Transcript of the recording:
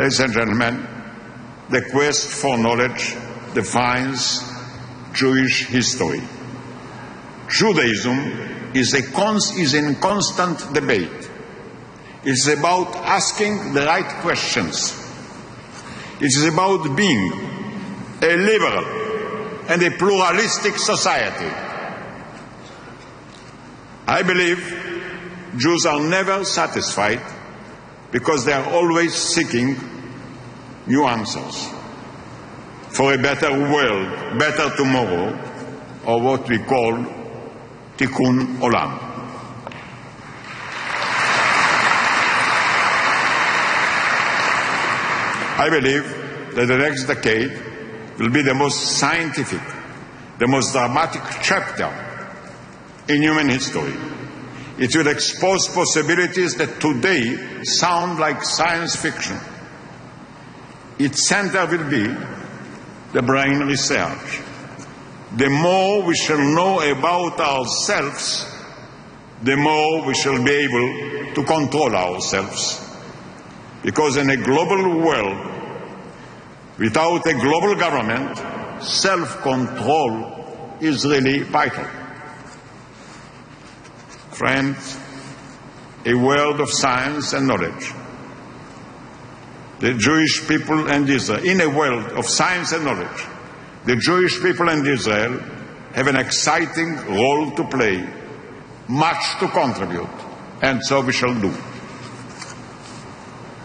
Ladies and gentlemen, the quest for knowledge defines Jewish history. Judaism is in constant debate. It's about asking the right questions. It is about being a liberal and a pluralistic society. I believe Jews are never satisfied because they are always seeking new answers for a better world, better tomorrow, or what we call tikkun olam. I believe that the next decade will be the most scientific, the most dramatic chapter in human history. It will expose possibilities that today sound like science fiction. Its center will be the brain research. The more we shall know about ourselves, the more we shall be able to control ourselves. Because in a global world, without a global government, self-control is really vital. Friends, a world of science and knowledge. The Jewish people and Israel, in a world of science and knowledge, the Jewish people and Israel have an exciting role to play, much to contribute, and so we shall do.